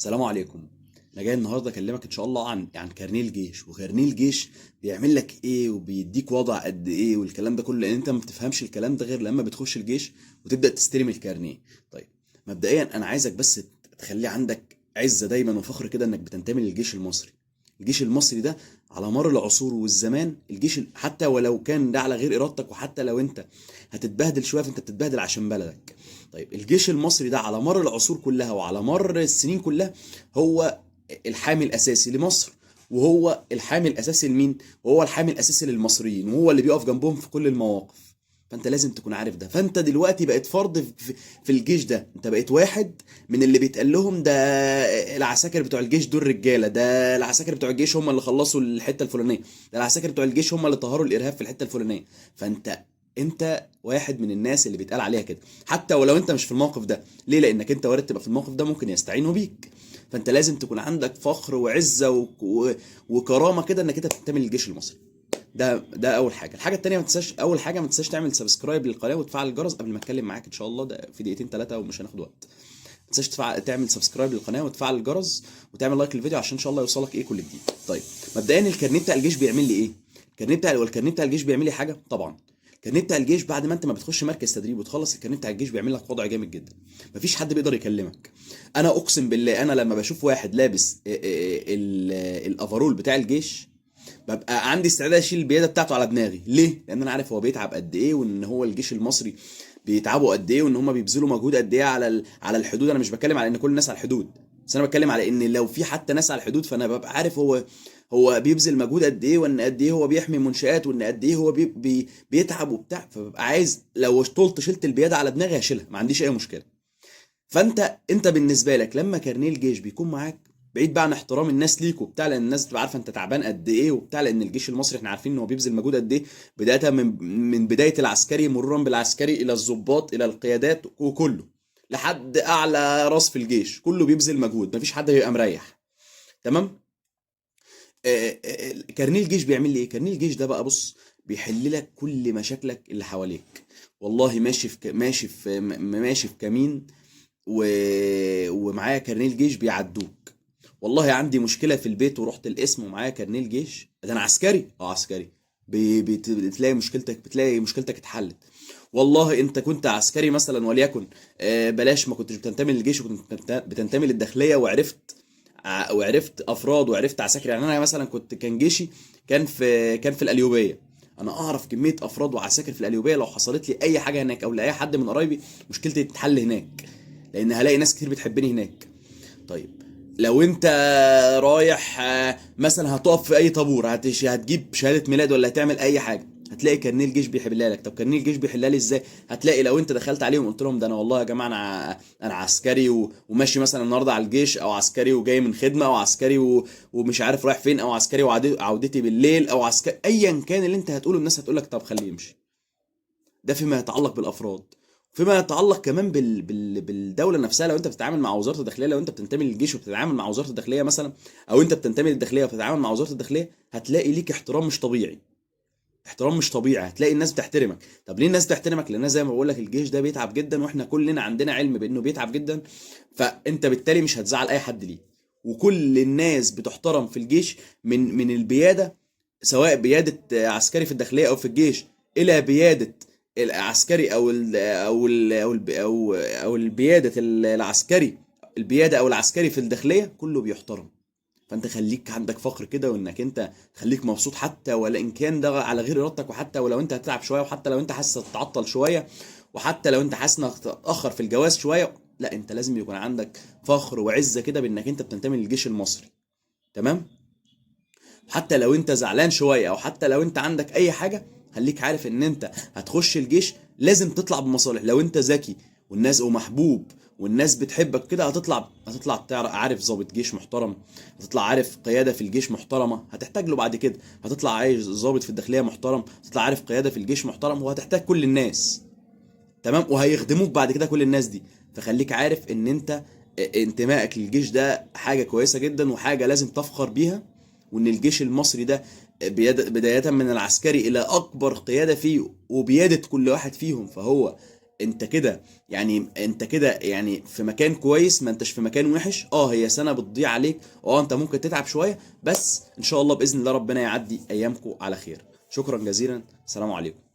السلام عليكم. انا جاي النهارده اكلمك ان شاء الله عن كارنيه الجيش، وكارنيه الجيش بيعمل لك ايه وبيديك وضع قد ايه والكلام ده كله، لان انت ما بتفهمش الكلام ده غير لما بتخش الجيش وتبدا تستلم الكارنيه. طيب، مبدئيا انا عايزك بس تخلي عندك عزه دايما وفخر كده انك بتنتمي للجيش المصري. الجيش المصري ده على مر العصور والزمان، حتى ولو كان ده على غير ارادتك، وحتى لو انت هتتبهدل شويه فانت بتتبهدل عشان بلدك. طيب، الجيش المصري ده على مر العصور كلها وعلى مر السنين كلها هو الحامي الاساسي لمصر، وهو الحامي الاساسي لمين؟ وهو الحامي الاساسي للمصريين، وهو اللي بيقف جنبهم في كل المواقف. فانت لازم تكون عارف ده. فانت دلوقتي بقيت فرد في الجيش ده، انت بقيت واحد من اللي بيتقال لهم ده العساكر بتوع الجيش دول رجاله، ده العساكر بتوع الجيش هم اللي خلصوا الحته الفلانيه، ده العساكر بتوع الجيش هم اللي طهروا الارهاب في الحته الفلانيه. فانت واحد من الناس اللي بيتقال عليها كده، حتى ولو انت مش في الموقف ده. ليه؟ لانك انت وارد تبقى في الموقف ده، ممكن يستعينوا بيك. فانت لازم تكون عندك فخر وعزه وكرامه كده انك انت بتنتمي للجيش المصري. ده اول حاجه. الحاجه التانيه، ما تنساش اول حاجه ما تنساش تعمل سبسكرايب للقناه وتفعل الجرس. قبل ما اتكلم معاك ان شاء الله ده في دقيقتين ثلاثه ومش هناخد وقت، ما تنساش تعمل سبسكرايب للقناه وتفعل الجرس وتعمل لايك للفيديو عشان ان شاء الله يوصلك كل جديد. طيب، مبدئيا الكارنيه بتاع الجيش بيعمل لي ايه؟ الكارنيه بتاع الجيش بيعمل لي حاجه طبعا. الكارنيه بتاع الجيش بعد ما انت ما بتخش مركز تدريب وتخلص، الكارنيه بتاع الجيش بيعمل لك وضع جامد جدا. مفيش حد بيقدر يكلمك. انا اقسم بالله، انا لما بشوف واحد لابس الافرول بتاع الجيش ببقى عندي استعداد اشيل البياده بتاعته على دماغي. ليه؟ لان انا عارف هو بيتعب قد ايه، وان هو الجيش المصري بيتعبوا قد ايه، وان هم بيبذلوا مجهود قد ايه على الحدود. انا مش بتكلم على ان كل الناس على الحدود، بس انا بتكلم على ان لو في حتى ناس على الحدود فانا ببقى عارف هو بيبذل مجهود قد ايه، وان قد ايه هو بيحمي منشآت، وان قد ايه هو بيتعب وبتاع. فببقى عايز لو شلت البياده على دماغي هشيلها، ما عنديش اي مشكله. فانت بالنسبه لك لما كارنيه الجيش بيكون معاك، بعيد بقى عن احترام الناس ليك وبتاع، لان الناس بتبقى عارفه انت تعبان قد ايه وبتاع، لان الجيش المصري احنا عارفين ان هو بيبذل مجهود قد ايه، بدايه من بدايه العسكري مرورا بالعسكري الى الضباط الى القيادات وكله لحد اعلى راس في الجيش، كله بيبذل مجهود، مفيش حد بيبقى مريح. تمام. كارنيه الجيش بيعمل لي ايه؟ كارنيه الجيش ده بقى بص، بيحل لك كل مشاكلك اللي حواليك. والله ماشي في كمين و... ومعايا كارنيه الجيش بيعدوك. والله عندي مشكله في البيت ورحت القسم ومعايا كارنيه الجيش، ده انا عسكري، عسكري، بتلاقي مشكلتك اتحلت. والله انت كنت عسكري مثلا، وليكن بلاش، ما كنتش بتنتمي للجيش وكنت بتنتمي للداخليه، وعرفت افراد وعرفت عساكر. يعني انا مثلا كان جيشي كان في القليوبيه. انا اعرف كميه افراد وعساكر في القليوبيه، لو حصلت لي اي حاجه هناك او لاي حد من قرايبي مشكلتي تتحل هناك، لان هلاقي ناس كتير بتحبني هناك. طيب، لو انت رايح مثلا هتقف في اي طابور، هتجيب شهاده ميلاد ولا هتعمل اي حاجه، هتلاقي كارنيه الجيش بيحلها لك. طب كارنيه الجيش بيحلها لي ازاي؟ هتلاقي لو انت دخلت عليهم قلت لهم ده انا والله يا جماعه انا عسكري وماشي مثلا النهارده على الجيش، او عسكري وجاي من خدمه، او عسكري ومش عارف رايح فين، او عسكري وعودتي بالليل، او عسكري ايا كان اللي انت هتقوله، الناس هتقول لك طب خليه يمشي. ده فيما يتعلق بالافراد. فيما يتعلق كمان بالدوله نفسها، لو انت بتتعامل مع وزاره الداخليه، لو انت بتنتمي للجيش وبتتعامل مع وزاره الداخليه مثلا، او انت بتنتمي للداخليه وبتتعامل مع وزاره الداخليه، هتلاقي ليك احترام مش طبيعي. احترام مش طبيعي، هتلاقي الناس بتحترمك. طب ليه الناس بتحترمك؟ لان زي ما بقول لك الجيش ده بيتعب جدا، واحنا كلنا عندنا علم بانه بيتعب جدا. فانت بالتالي مش هتزعل اي حد ليه، وكل الناس بتحترم في الجيش، من البياده، سواء بياده عسكري في الداخليه او في الجيش، الى بياده العسكري او البياده العسكري، البياده او العسكري في الداخليه، كله بيحترم. فانت خليك عندك فخر كده، وانك انت خليك مبسوط حتى ولا ان كان ده على غير ارادتك، وحتى ولو انت هتتعب شويه، وحتى لو انت حاسس تتعطل شويه، وحتى لو انت حاسس انك تتاخر في الجواز شويه، لا، انت لازم يكون عندك فخر وعزه كده بانك انت بتنتمي للجيش المصري. تمام. حتى لو انت زعلان شويه، او حتى لو انت عندك اي حاجه، خليك عارف ان انت هتخش الجيش لازم تطلع بمصالح. لو انت ذكي والناس ومحبوب والناس بتحبك كده، هتطلع عارف ضابط جيش محترم، هتطلع عارف قياده في الجيش محترمه هتحتاج له بعد كده، هتطلع عايز ضابط في الداخليه محترم، هتطلع عارف قياده في الجيش محترم، وهتحتاج كل الناس. تمام. وهيخدموك بعد كده كل الناس دي. فخليك عارف ان انت انتمائك للجيش ده حاجة كويسة جدا وحاجة لازم تفخر بيها، وان الجيش المصري ده بداية من العسكري الى اكبر قيادة فيه وبيادة كل واحد فيهم، فهو انت كده يعني، انت كده يعني في مكان كويس، ما انتش في مكان وحش. هي سنه بتضيع عليك، انت ممكن تتعب شويه، بس ان شاء الله باذن الله ربنا يعدي ايامكم على خير. شكرا جزيلا، سلام عليكم.